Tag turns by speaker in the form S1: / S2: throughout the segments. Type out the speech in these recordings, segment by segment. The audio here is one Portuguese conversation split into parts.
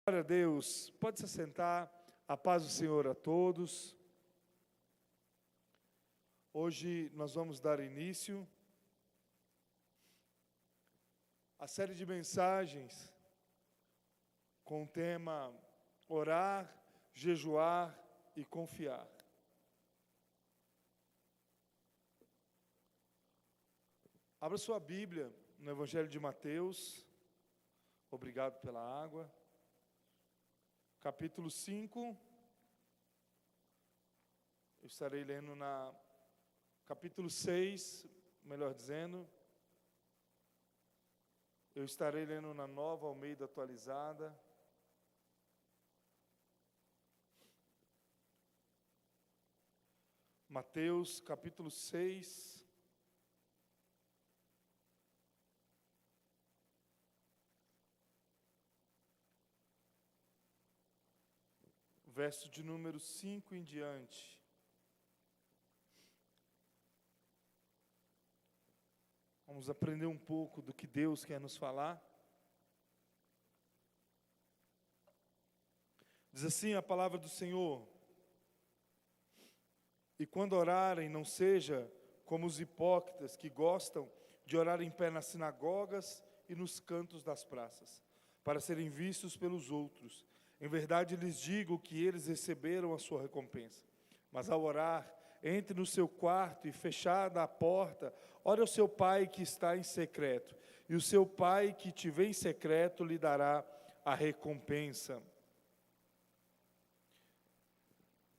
S1: Glória a Deus. Pode se sentar. A paz do Senhor a todos. Hoje nós vamos dar início à série de mensagens com o tema Orar, Jejuar e Confiar. Abra sua Bíblia no Evangelho de Mateus. Obrigado pela água. Capítulo 5, eu estarei lendo capítulo 6, melhor dizendo, eu estarei lendo na Nova Almeida Atualizada. Mateus, capítulo 6, verso de número 5 em diante. Vamos aprender um pouco do que Deus quer nos falar. Diz assim a palavra do Senhor: E quando orarem, não seja como os hipócritas que gostam de orar em pé nas sinagogas e nos cantos das praças, para serem vistos pelos outros. Em verdade lhes digo que eles receberam a sua recompensa. Mas ao orar, entre no seu quarto e, fechada a porta, ore ao seu pai que está em secreto, e o seu pai que te vê em secreto lhe dará a recompensa.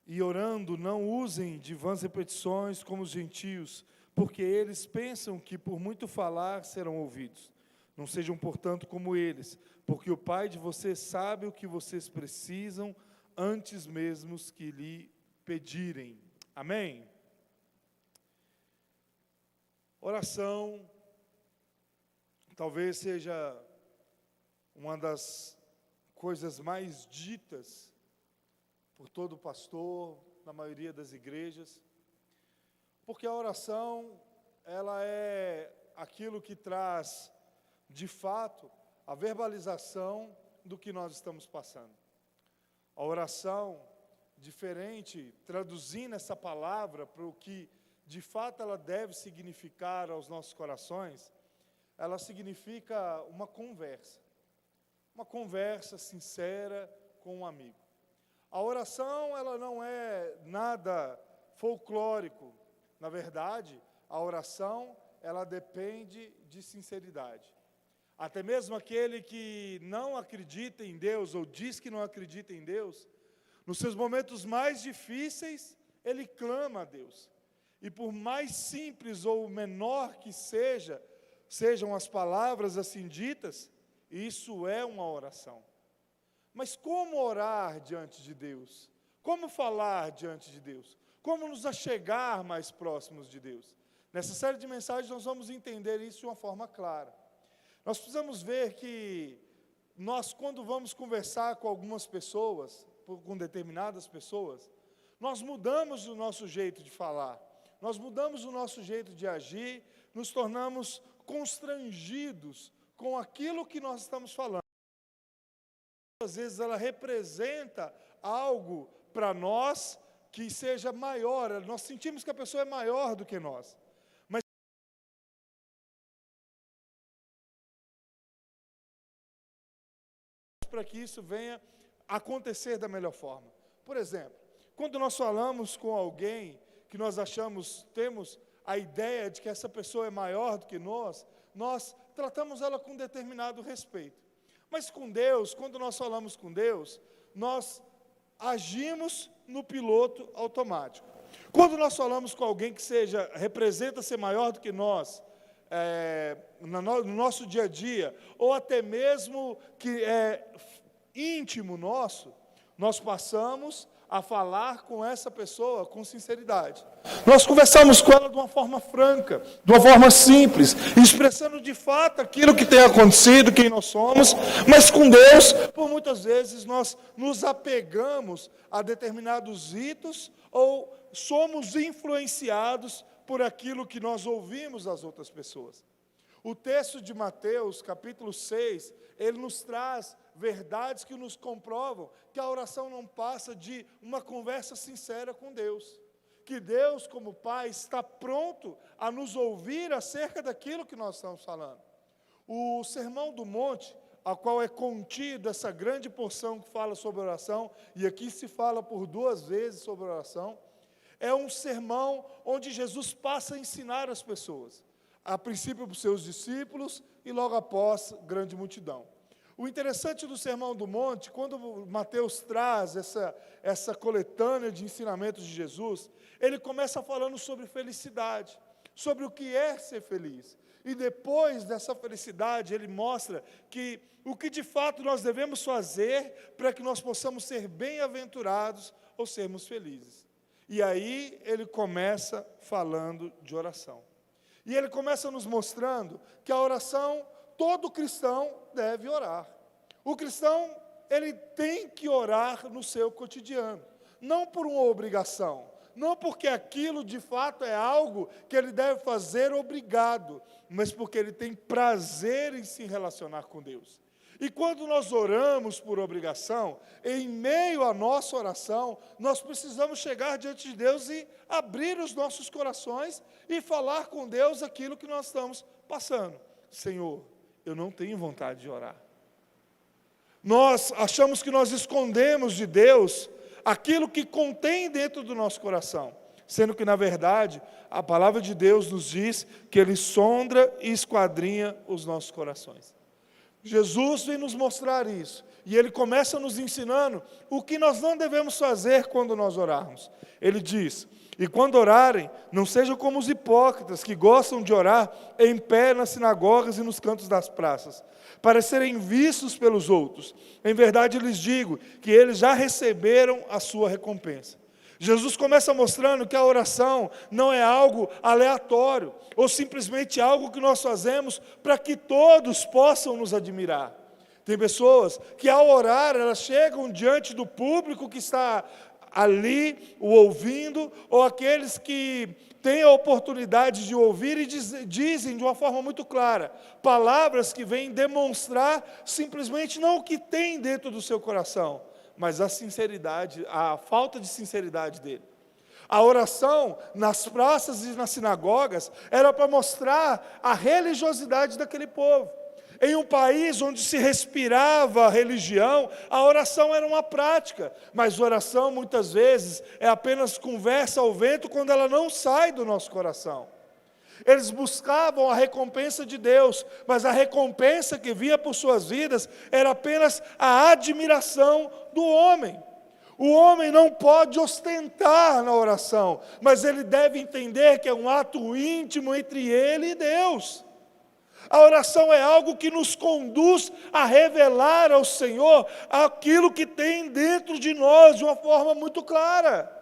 S1: E orando, não usem de vãs repetições como os gentios, porque eles pensam que por muito falar serão ouvidos. Não sejam, portanto, como eles, porque o Pai de vocês sabe o que vocês precisam antes mesmo que lhe pedirem. Amém? Oração talvez seja uma das coisas mais ditas por todo pastor, na maioria das igrejas, porque a oração, ela é aquilo que traz, de fato, a verbalização do que nós estamos passando. A oração, diferente, traduzindo essa palavra para o que, de fato, ela deve significar aos nossos corações, ela significa uma conversa sincera com um amigo. A oração, ela não é nada folclórico. Na verdade, a oração, ela depende de sinceridade. Até mesmo aquele que não acredita em Deus, ou diz que não acredita em Deus, nos seus momentos mais difíceis, ele clama a Deus. E por mais simples ou menor que sejam as palavras assim ditas, isso é uma oração. Mas como orar diante de Deus? Como falar diante de Deus? Como nos achegar mais próximos de Deus? Nessa série de mensagens nós vamos entender isso de uma forma clara. Nós precisamos ver que nós, quando vamos conversar com algumas pessoas, com determinadas pessoas, nós mudamos o nosso jeito de falar, nós mudamos o nosso jeito de agir, nos tornamos constrangidos com aquilo que nós estamos falando. Às vezes ela representa algo para nós que seja maior, nós sentimos que a pessoa é maior do que nós. Mas para que isso venha acontecer da melhor forma. Por exemplo, quando nós falamos com alguém que nós temos a ideia de que essa pessoa é maior do que nós tratamos ela com determinado respeito. Mas com Deus, quando nós falamos com Deus, nós agimos no piloto automático. Quando nós falamos com alguém que representa ser maior do que nós, no nosso dia a dia, ou até mesmo que é íntimo nosso, nós passamos a falar com essa pessoa com sinceridade. Nós conversamos com ela de uma forma franca, de uma forma simples, expressando de fato aquilo que tem acontecido, quem nós somos, mas com Deus, por muitas vezes, nós nos apegamos a determinados ritos ou somos influenciados por aquilo que nós ouvimos das outras pessoas. O texto de Mateus, capítulo 6, ele nos traz verdades que nos comprovam que a oração não passa de uma conversa sincera com Deus. Que Deus, como Pai, está pronto a nos ouvir acerca daquilo que nós estamos falando. O Sermão do Monte, a qual é contido essa grande porção que fala sobre oração, e aqui se fala por 2 vezes sobre oração, é um sermão onde Jesus passa a ensinar as pessoas, a princípio para os seus discípulos e logo após grande multidão. O interessante do Sermão do Monte, quando Mateus traz essa coletânea de ensinamentos de Jesus, ele começa falando sobre felicidade, sobre o que é ser feliz. E depois dessa felicidade, ele mostra que o que de fato nós devemos fazer para que nós possamos ser bem-aventurados ou sermos felizes. E aí ele começa falando de oração. E ele começa nos mostrando que a oração, todo cristão deve orar. O cristão, ele tem que orar no seu cotidiano, não por uma obrigação, não porque aquilo de fato é algo que ele deve fazer obrigado, mas porque ele tem prazer em se relacionar com Deus. E quando nós oramos por obrigação, em meio à nossa oração, nós precisamos chegar diante de Deus e abrir os nossos corações e falar com Deus aquilo que nós estamos passando. Senhor, eu não tenho vontade de orar. Nós achamos que nós escondemos de Deus aquilo que contém dentro do nosso coração, sendo que, na verdade, a palavra de Deus nos diz que Ele sonda e esquadrinha os nossos corações. Jesus vem nos mostrar isso, e Ele começa nos ensinando o que nós não devemos fazer quando nós orarmos. Ele diz: e quando orarem, não sejam como os hipócritas, que gostam de orar em pé nas sinagogas e nos cantos das praças, para serem vistos pelos outros. Em verdade lhes digo, que eles já receberam a sua recompensa. Jesus começa mostrando que a oração não é algo aleatório, ou simplesmente algo que nós fazemos para que todos possam nos admirar. Tem pessoas que ao orar, elas chegam diante do público que está ali, o ouvindo, ou aqueles que têm a oportunidade de ouvir e dizem de uma forma muito clara, palavras que vêm demonstrar simplesmente não o que tem dentro do seu coração, mas a sinceridade, a falta de sinceridade dele. A oração nas praças e nas sinagogas era para mostrar a religiosidade daquele povo. Em um país onde se respirava a religião, a oração era uma prática, mas oração muitas vezes é apenas conversa ao vento quando ela não sai do nosso coração. Eles buscavam a recompensa de Deus, mas a recompensa que vinha por suas vidas era apenas a admiração do homem. O homem não pode ostentar na oração, mas ele deve entender que é um ato íntimo entre ele e Deus. A oração é algo que nos conduz a revelar ao Senhor aquilo que tem dentro de nós de uma forma muito clara.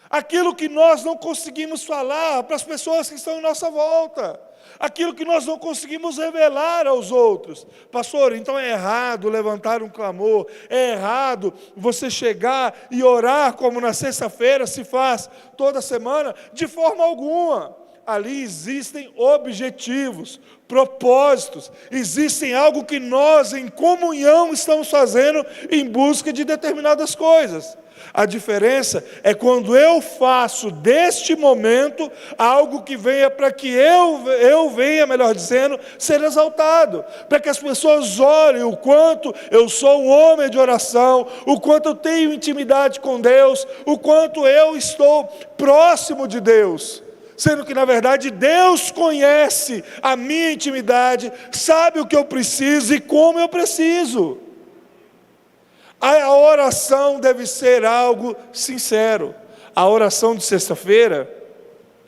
S1: Aquilo que nós não conseguimos falar para as pessoas que estão em nossa volta. Aquilo que nós não conseguimos revelar aos outros. Pastor, então é errado levantar um clamor, é errado você chegar e orar como na sexta-feira se faz toda semana? De forma alguma. Ali existem objetivos, propósitos, existem algo que nós em comunhão estamos fazendo em busca de determinadas coisas. A diferença é quando eu faço deste momento algo que venha para que eu venha, melhor dizendo, ser exaltado, para que as pessoas olhem o quanto eu sou um homem de oração, o quanto eu tenho intimidade com Deus, o quanto eu estou próximo de Deus. Sendo que, na verdade, Deus conhece a minha intimidade, sabe o que eu preciso e como eu preciso. A oração deve ser algo sincero. A oração de sexta-feira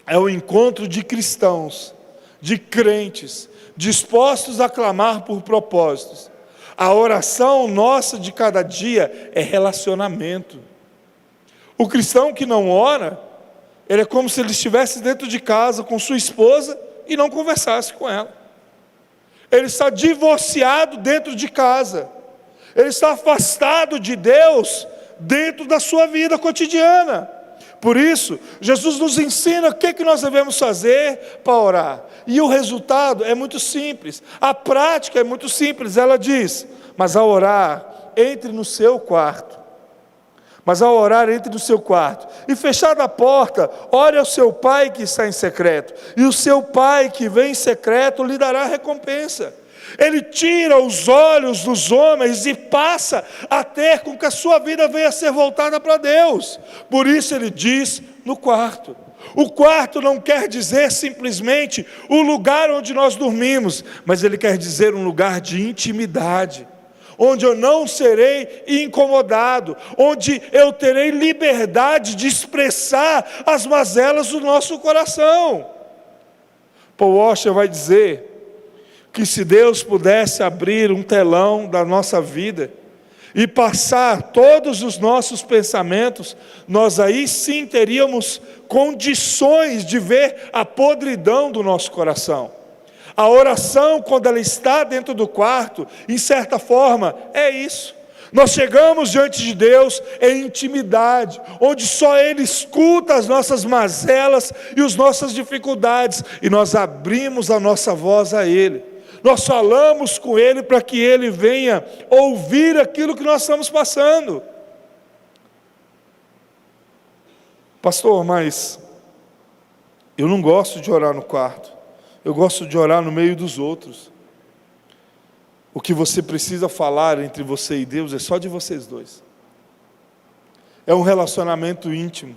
S1: é o encontro de cristãos, de crentes, dispostos a clamar por propósitos. A oração nossa de cada dia é relacionamento. O cristão que não ora, ele é como se ele estivesse dentro de casa com sua esposa e não conversasse com ela. Ele está divorciado dentro de casa. Ele está afastado de Deus dentro da sua vida cotidiana. Por isso, Jesus nos ensina o que nós devemos fazer para orar. E o resultado é muito simples. A prática é muito simples. Ela diz: mas ao orar, entre no seu quarto. Mas ao orar, entre no seu quarto. E fechada a porta, ore ao seu pai que está em secreto. E o seu pai que vem em secreto lhe dará recompensa. Ele tira os olhos dos homens e passa a ter com que a sua vida venha a ser voltada para Deus. Por isso ele diz no quarto. O quarto não quer dizer simplesmente o lugar onde nós dormimos, mas ele quer dizer um lugar de intimidade, onde eu não serei incomodado, onde eu terei liberdade de expressar as mazelas do nosso coração. Paul Washer vai dizer que se Deus pudesse abrir um telão da nossa vida e passar todos os nossos pensamentos, nós aí sim teríamos condições de ver a podridão do nosso coração. A oração, quando ela está dentro do quarto, em certa forma, é isso. Nós chegamos diante de Deus em intimidade, onde só Ele escuta as nossas mazelas e as nossas dificuldades, e nós abrimos a nossa voz a Ele. Nós falamos com Ele para que Ele venha ouvir aquilo que nós estamos passando. Pastor, mas eu não gosto de orar no quarto. Eu gosto de orar no meio dos outros. O que você precisa falar entre você e Deus é só de vocês dois. É um relacionamento íntimo.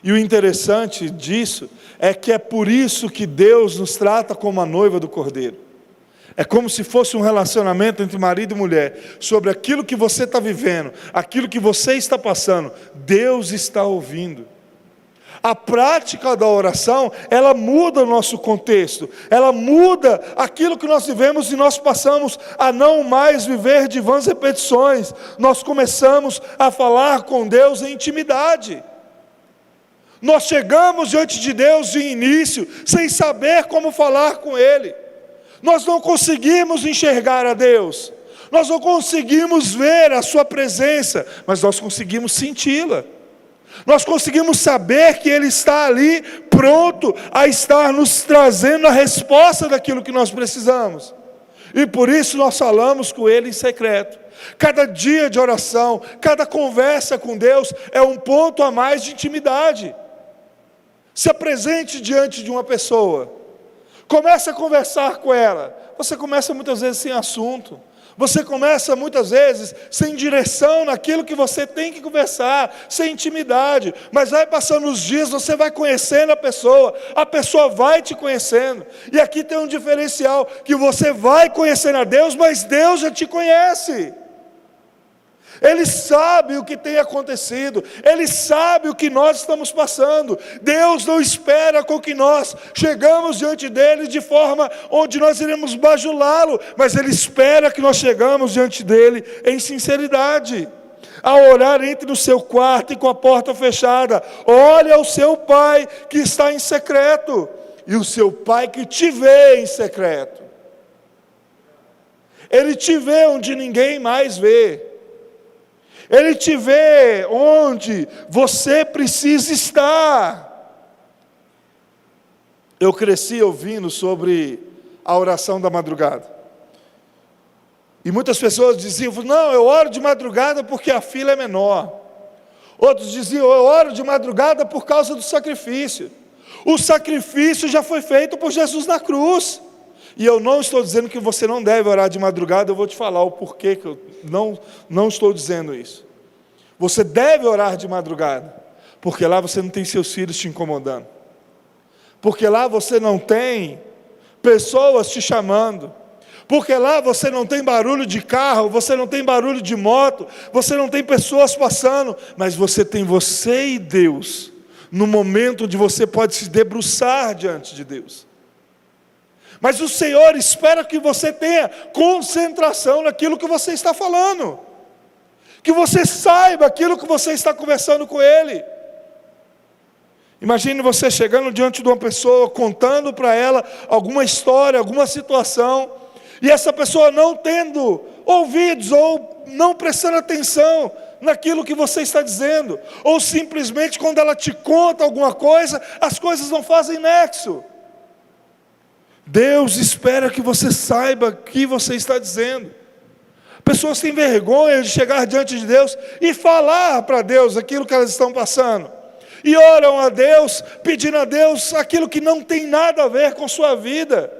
S1: E o interessante disso é que é por isso que Deus nos trata como a noiva do Cordeiro. É como se fosse um relacionamento entre marido e mulher, sobre aquilo que você está vivendo, aquilo que você está passando, Deus está ouvindo. A prática da oração, ela muda o nosso contexto, ela muda aquilo que nós vivemos e nós passamos a não mais viver de vãs repetições. Nós começamos a falar com Deus em intimidade. Nós chegamos diante de Deus de início, sem saber como falar com Ele. Nós não conseguimos enxergar a Deus, nós não conseguimos ver a sua presença, mas nós conseguimos senti-la. Nós conseguimos saber que Ele está ali, pronto a estar nos trazendo a resposta daquilo que nós precisamos. E por isso nós falamos com Ele em secreto. Cada dia de oração, cada conversa com Deus é um ponto a mais de intimidade. Se apresente diante de uma pessoa. Comece a conversar com ela. Você começa muitas vezes sem assunto. Você começa muitas vezes sem direção naquilo que você tem que conversar, sem intimidade. Mas vai passando os dias, você vai conhecendo a pessoa vai te conhecendo. E aqui tem um diferencial, que você vai conhecendo a Deus, mas Deus já te conhece. Ele sabe o que tem acontecido, Ele sabe o que nós estamos passando. Deus não espera com que nós chegamos diante dEle de forma onde nós iremos bajulá-lo, mas Ele espera que nós chegamos diante dEle em sinceridade. Ao orar, entre no seu quarto e com a porta fechada, olhe ao seu Pai que está em secreto, e o seu Pai que te vê em secreto. Ele te vê onde ninguém mais vê. Ele te vê onde você precisa estar. Eu cresci ouvindo sobre a oração da madrugada. E muitas pessoas diziam: não, eu oro de madrugada porque a fila é menor. Outros diziam: eu oro de madrugada por causa do sacrifício. O sacrifício já foi feito por Jesus na cruz. E eu não estou dizendo que você não deve orar de madrugada, eu vou te falar o porquê que eu não estou dizendo isso. Você deve orar de madrugada, porque lá você não tem seus filhos te incomodando, porque lá você não tem pessoas te chamando, porque lá você não tem barulho de carro, você não tem barulho de moto, você não tem pessoas passando, mas você tem você e Deus, no momento onde você pode se debruçar diante de Deus. Mas o Senhor espera que você tenha concentração naquilo que você está falando, que você saiba aquilo que você está conversando com Ele. Imagine você chegando diante de uma pessoa, contando para ela alguma história, alguma situação, e essa pessoa não tendo ouvidos ou não prestando atenção naquilo que você está dizendo, ou simplesmente quando ela te conta alguma coisa, as coisas não fazem nexo. Deus espera que você saiba o que você está dizendo. Pessoas têm vergonha de chegar diante de Deus e falar para Deus aquilo que elas estão passando, e oram a Deus, pedindo a Deus aquilo que não tem nada a ver com sua vida,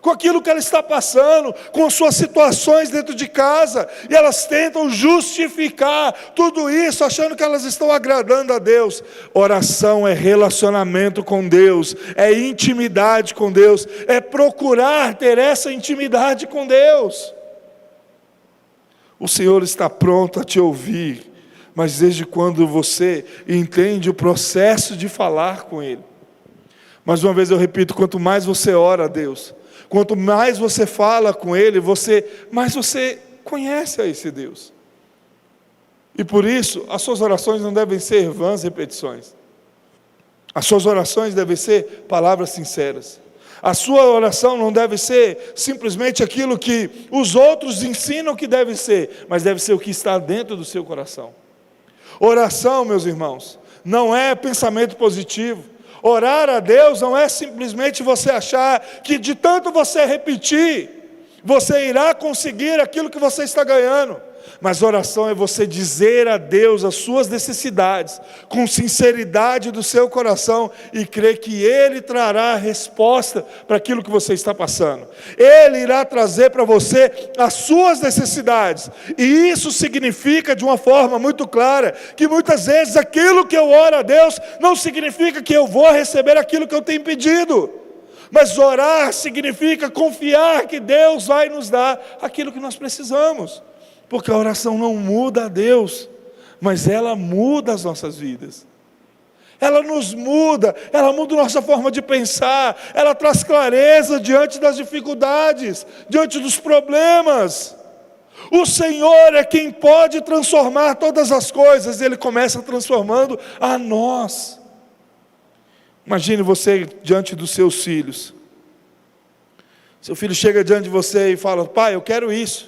S1: com aquilo que ela está passando, com suas situações dentro de casa, e elas tentam justificar tudo isso, achando que elas estão agradando a Deus. Oração é relacionamento com Deus, é intimidade com Deus, é procurar ter essa intimidade com Deus. O Senhor está pronto a te ouvir, mas desde quando você entende o processo de falar com Ele. Mais uma vez eu repito, quanto mais você ora a Deus, quanto mais você fala com Ele, mais você conhece a esse Deus. E por isso, as suas orações não devem ser vãs repetições. As suas orações devem ser palavras sinceras. A sua oração não deve ser simplesmente aquilo que os outros ensinam que deve ser, mas deve ser o que está dentro do seu coração. Oração, meus irmãos, não é pensamento positivo. Orar a Deus não é simplesmente você achar que de tanto você repetir, você irá conseguir aquilo que você está ganhando. Mas oração é você dizer a Deus as suas necessidades, com sinceridade do seu coração, e crer que Ele trará a resposta para aquilo que você está passando. Ele irá trazer para você as suas necessidades, e isso significa de uma forma muito clara, que muitas vezes aquilo que eu oro a Deus, não significa que eu vou receber aquilo que eu tenho pedido. Mas orar significa confiar que Deus vai nos dar aquilo que nós precisamos. Porque a oração não muda a Deus, mas ela muda as nossas vidas. Ela nos muda, ela muda a nossa forma de pensar, ela traz clareza diante das dificuldades, diante dos problemas. O Senhor é quem pode transformar todas as coisas, e Ele começa transformando a nós. Imagine você diante dos seus filhos. Seu filho chega diante de você e fala: pai, eu quero isso.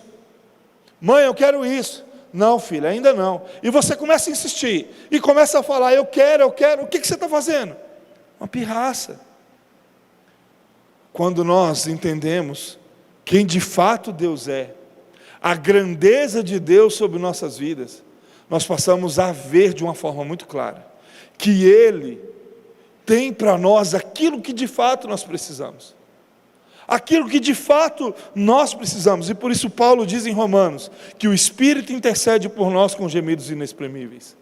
S1: Mãe, eu quero isso. Não, filho, ainda não. E você começa a insistir, e começa a falar: eu quero. O que você está fazendo? Uma pirraça. Quando nós entendemos quem de fato Deus é, a grandeza de Deus sobre nossas vidas, nós passamos a ver de uma forma muito clara, que Ele tem para nós aquilo que de fato nós precisamos. Aquilo que de fato nós precisamos. E por isso Paulo diz em Romanos, que o Espírito intercede por nós com gemidos inexprimíveis.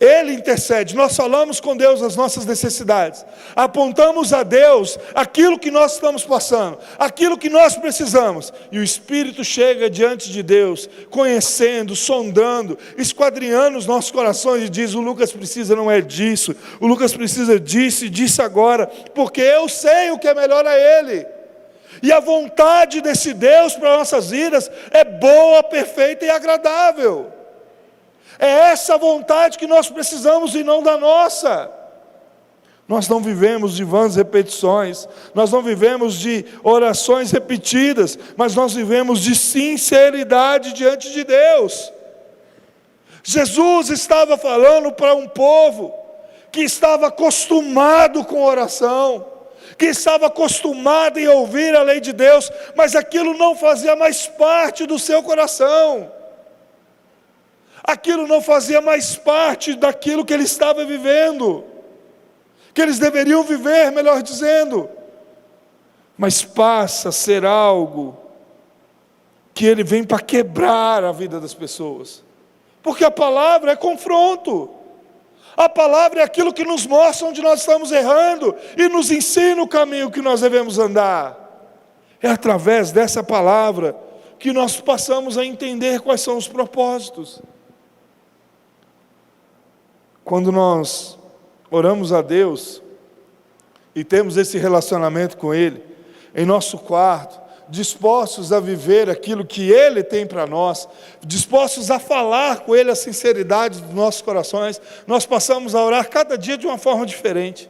S1: Ele intercede, nós falamos com Deus as nossas necessidades, apontamos a Deus aquilo que nós estamos passando, aquilo que nós precisamos, e o Espírito chega diante de Deus, conhecendo, sondando, esquadrinhando os nossos corações, e diz: o Lucas precisa não é disso, o Lucas precisa disso e disso agora, porque eu sei o que é melhor a ele. E a vontade desse Deus para nossas vidas é boa, perfeita e agradável. É essa vontade que nós precisamos e não da nossa. Nós não vivemos de vãs repetições, nós não vivemos de orações repetidas, mas nós vivemos de sinceridade diante de Deus. Jesus estava falando para um povo que estava acostumado com oração, que estava acostumado em ouvir a lei de Deus, mas aquilo não fazia mais parte do seu coração. Aquilo não fazia mais parte daquilo que ele estava vivendo, que eles deveriam viver, melhor dizendo, mas passa a ser algo que ele vem para quebrar a vida das pessoas, porque a palavra é confronto, a palavra é aquilo que nos mostra onde nós estamos errando, e nos ensina o caminho que nós devemos andar. É através dessa palavra que nós passamos a entender quais são os propósitos. Quando nós oramos a Deus e temos esse relacionamento com Ele, em nosso quarto, dispostos a viver aquilo que Ele tem para nós, dispostos a falar com Ele a sinceridade dos nossos corações, nós passamos a orar cada dia de uma forma diferente.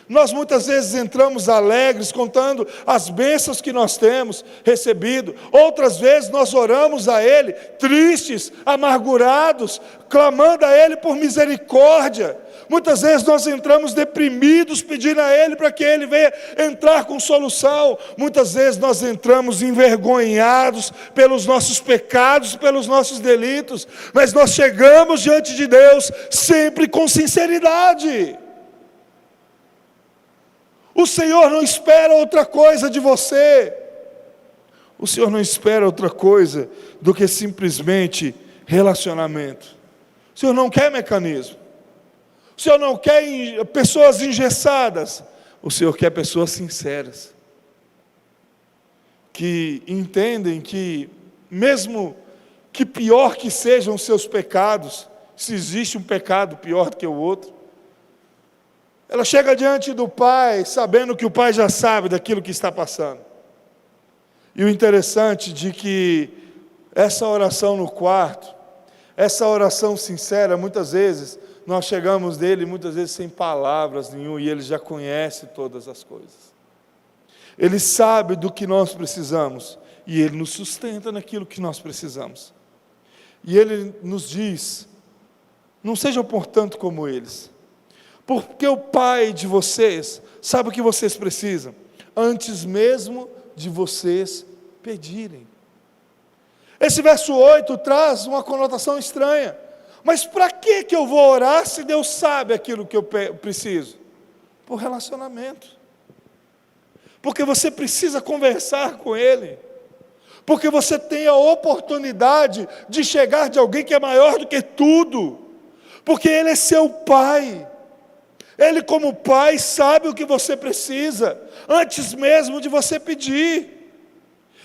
S1: Nós muitas vezes entramos alegres, contando as bênçãos que nós temos recebido. Outras vezes nós oramos a Ele, tristes, amargurados, clamando a Ele por misericórdia. Muitas vezes nós entramos deprimidos, pedindo a Ele para que Ele venha entrar com solução. Muitas vezes nós entramos envergonhados pelos nossos pecados, pelos nossos delitos. Mas nós chegamos diante de Deus sempre com sinceridade. O Senhor não espera outra coisa de você. O Senhor não espera outra coisa do que simplesmente relacionamento. O Senhor não quer mecanismo. O Senhor não quer pessoas engessadas. O Senhor quer pessoas sinceras, que entendem que, mesmo que pior que sejam os seus pecados, se existe um pecado pior do que o outro, ela chega diante do Pai, sabendo que o Pai já sabe daquilo que está passando. E o interessante de que essa oração no quarto, essa oração sincera, muitas vezes, nós chegamos dele, muitas vezes sem palavras nenhuma, e ele já conhece todas as coisas. Ele sabe do que nós precisamos, e ele nos sustenta naquilo que nós precisamos. E ele nos diz, não sejam portanto como eles, porque o Pai de vocês sabe o que vocês precisam, antes mesmo de vocês pedirem. Esse verso 8 traz uma conotação estranha. Mas para que eu vou orar se Deus sabe aquilo que eu preciso? Por relacionamento. Porque você precisa conversar com Ele. Porque você tem a oportunidade de chegar de alguém que é maior do que tudo. Porque Ele é seu Pai. Ele, como Pai, sabe o que você precisa, antes mesmo de você pedir.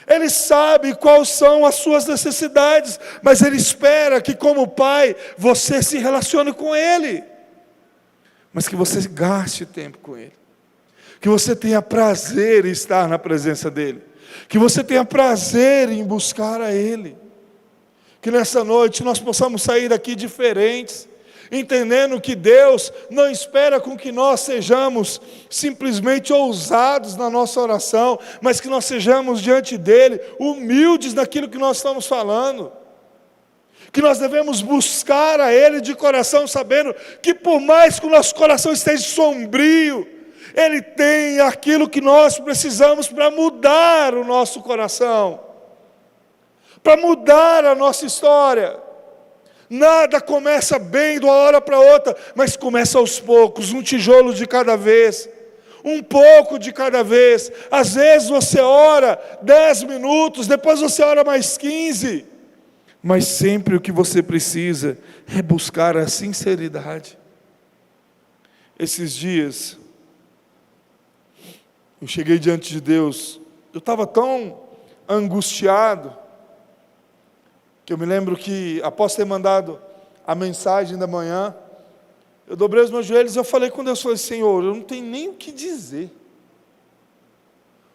S1: Ele sabe quais são as suas necessidades, mas Ele espera que, como Pai, você se relacione com Ele, mas que você gaste tempo com Ele, que você tenha prazer em estar na presença dEle, que você tenha prazer em buscar a Ele, que nessa noite nós possamos sair daqui diferentes, entendendo que Deus não espera com que nós sejamos simplesmente ousados na nossa oração, mas que nós sejamos diante dEle, humildes naquilo que nós estamos falando, que nós devemos buscar a Ele de coração, sabendo que por mais que o nosso coração esteja sombrio, Ele tem aquilo que nós precisamos para mudar o nosso coração, para mudar a nossa história. Nada começa bem de uma hora para outra, mas começa aos poucos, um tijolo de cada vez, um pouco de cada vez. Às vezes você ora 10 minutos, depois você ora mais 15, mas sempre o que você precisa é buscar a sinceridade. Esses dias, eu cheguei diante de Deus, eu estava tão angustiado, que eu me lembro que, após ter mandado a mensagem da manhã, eu dobrei os meus joelhos e eu falei com Deus, falei, Senhor, eu não tenho nem o que dizer.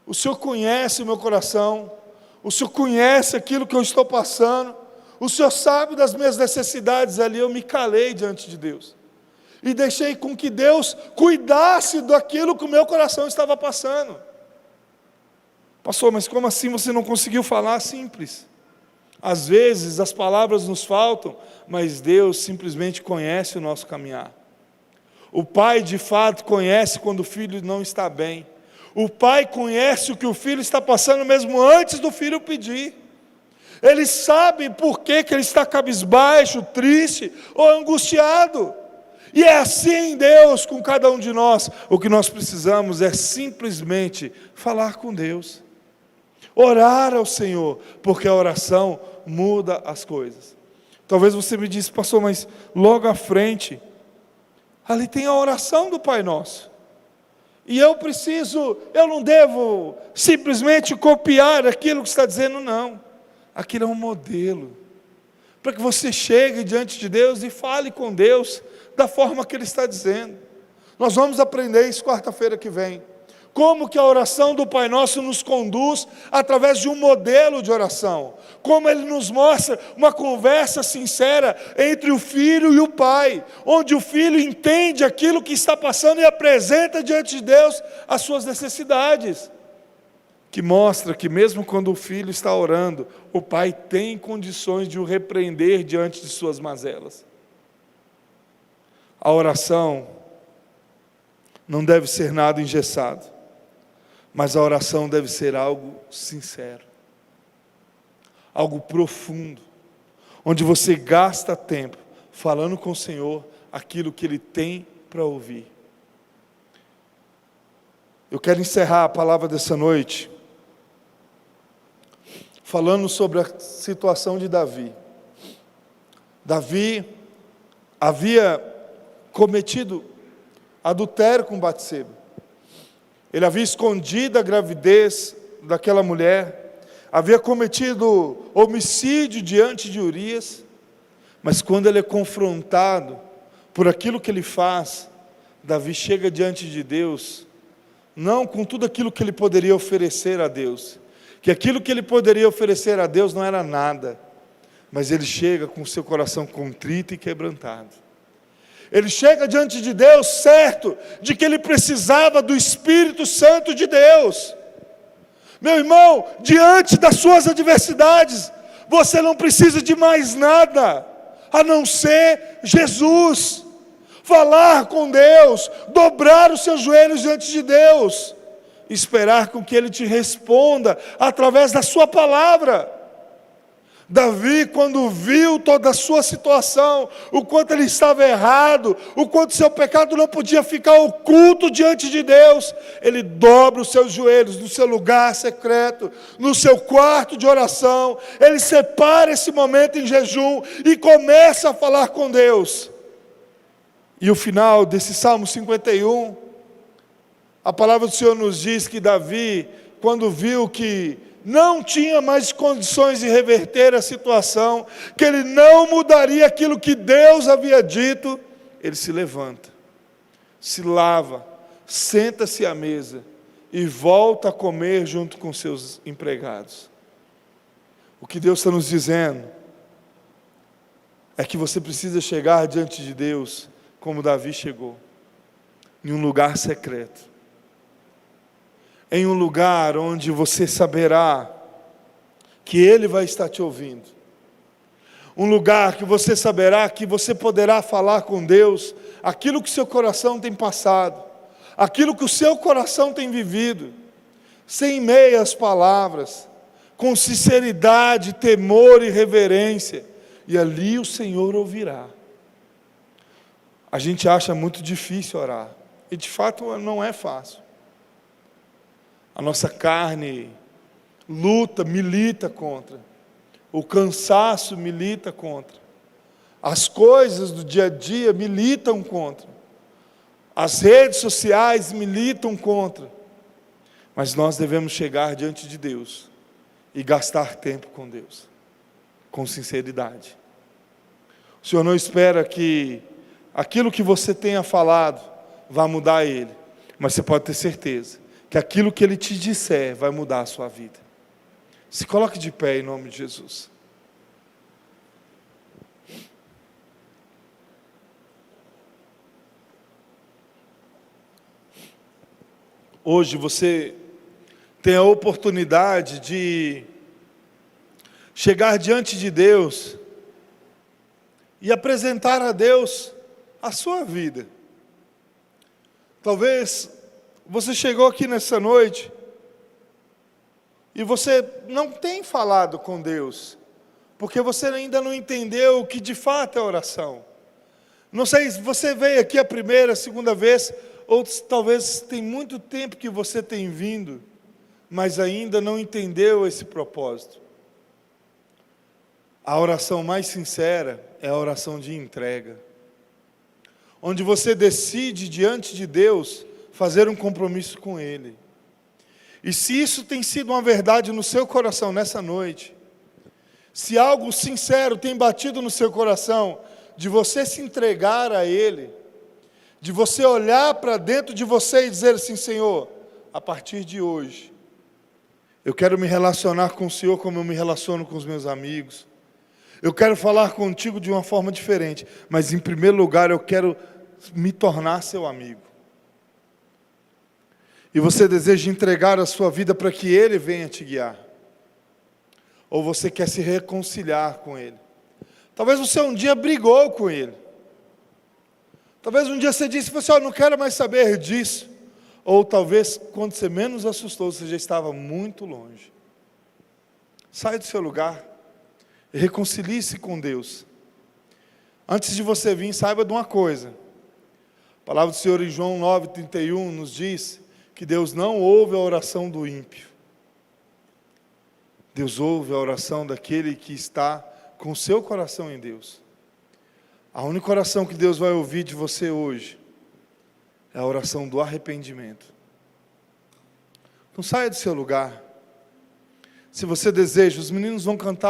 S1: O Senhor conhece o meu coração, o Senhor conhece aquilo que eu estou passando, o Senhor sabe das minhas necessidades ali. Eu me calei diante de Deus, e deixei com que Deus cuidasse daquilo que o meu coração estava passando. Pastor, mas como assim você não conseguiu falar? Simples. Às vezes as palavras nos faltam, mas Deus simplesmente conhece o nosso caminhar. O pai de fato conhece quando o filho não está bem. O pai conhece o que o filho está passando mesmo antes do filho pedir. Ele sabe por que ele está cabisbaixo, triste ou angustiado. E é assim Deus com cada um de nós. O que nós precisamos é simplesmente falar com Deus. Orar ao Senhor, porque a oração muda as coisas. Talvez você me disse, pastor, mas logo à frente, ali tem a oração do Pai Nosso. E eu não devo simplesmente copiar aquilo que está dizendo, não. Aquilo é um modelo, para que você chegue diante de Deus e fale com Deus da forma que Ele está dizendo. Nós vamos aprender isso quarta-feira que vem. como que a oração do Pai Nosso nos conduz através de um modelo de oração, como ele nos mostra uma conversa sincera entre o Filho e o Pai, onde o Filho entende aquilo que está passando e apresenta diante de Deus as suas necessidades, que mostra que mesmo quando o Filho está orando, o Pai tem condições de o repreender diante de suas mazelas. A oração não deve ser nada engessado, mas a oração deve ser algo sincero, algo profundo, onde você gasta tempo falando com o Senhor aquilo que Ele tem para ouvir. Eu quero encerrar a palavra dessa noite falando sobre a situação de Davi. Davi havia cometido adultério com Batseba. Ele havia escondido a gravidez daquela mulher, havia cometido homicídio diante de Urias, mas quando ele é confrontado por aquilo que ele faz, Davi chega diante de Deus, não com tudo aquilo que ele poderia oferecer a Deus, que aquilo que ele poderia oferecer a Deus não era nada, mas ele chega com o seu coração contrito e quebrantado. Ele chega diante de Deus certo de que ele precisava do Espírito Santo de Deus. Meu irmão, diante das suas adversidades, você não precisa de mais nada, a não ser Jesus. Falar com Deus, dobrar os seus joelhos diante de Deus, esperar com que Ele te responda através da sua palavra. Davi, quando viu toda a sua situação, o quanto ele estava errado, o quanto seu pecado não podia ficar oculto diante de Deus, ele dobra os seus joelhos no seu lugar secreto, no seu quarto de oração, ele separa esse momento em jejum e começa a falar com Deus. E o final desse Salmo 51, a palavra do Senhor nos diz que Davi, quando viu que não tinha mais condições de reverter a situação, que ele não mudaria aquilo que Deus havia dito, ele se levanta, se lava, senta-se à mesa e volta a comer junto com seus empregados. O que Deus está nos dizendo é que você precisa chegar diante de Deus como Davi chegou, em um lugar secreto, em um lugar onde você saberá que Ele vai estar te ouvindo, um lugar que você saberá que você poderá falar com Deus aquilo que seu coração tem passado, aquilo que o seu coração tem vivido, sem meias palavras, com sinceridade, temor e reverência, e ali o Senhor ouvirá. A gente acha muito difícil orar, e de fato não é fácil. A nossa carne luta, milita contra. O cansaço milita contra. As coisas do dia a dia militam contra. As redes sociais militam contra. Mas nós devemos chegar diante de Deus e gastar tempo com Deus, com sinceridade. O Senhor não espera que aquilo que você tenha falado vá mudar Ele, mas você pode ter certeza que aquilo que Ele te disser vai mudar a sua vida. Se coloque de pé em nome de Jesus. Hoje você tem a oportunidade de chegar diante de Deus e apresentar a Deus a sua vida. Talvez você chegou aqui nessa noite e você não tem falado com Deus, porque você ainda não entendeu o que de fato é oração. Não sei se você veio aqui a primeira, a segunda vez, ou talvez tem muito tempo que você tem vindo, mas ainda não entendeu esse propósito. A oração mais sincera é a oração de entrega, onde você decide diante de Deus fazer um compromisso com Ele. E se isso tem sido uma verdade no seu coração nessa noite, se algo sincero tem batido no seu coração, de você se entregar a Ele, de você olhar para dentro de você e dizer assim: Senhor, a partir de hoje, eu quero me relacionar com o Senhor como eu me relaciono com os meus amigos. Eu quero falar contigo de uma forma diferente, mas em primeiro lugar eu quero me tornar seu amigo. E você deseja entregar a sua vida para que Ele venha te guiar. Ou você quer se reconciliar com Ele. Talvez você um dia brigou com Ele. Talvez um dia você disse, eu não quero mais saber disso. Ou talvez, quando você menos assustou, você já estava muito longe. Saia do seu lugar e reconcilie-se com Deus. Antes de você vir, saiba de uma coisa. A palavra do Senhor em João 9,31 nos diz que Deus não ouve a oração do ímpio. Deus ouve a oração daquele que está com o seu coração em Deus. A única oração que Deus vai ouvir de você hoje é a oração do arrependimento. Não saia do seu lugar. Se você deseja, os meninos vão cantar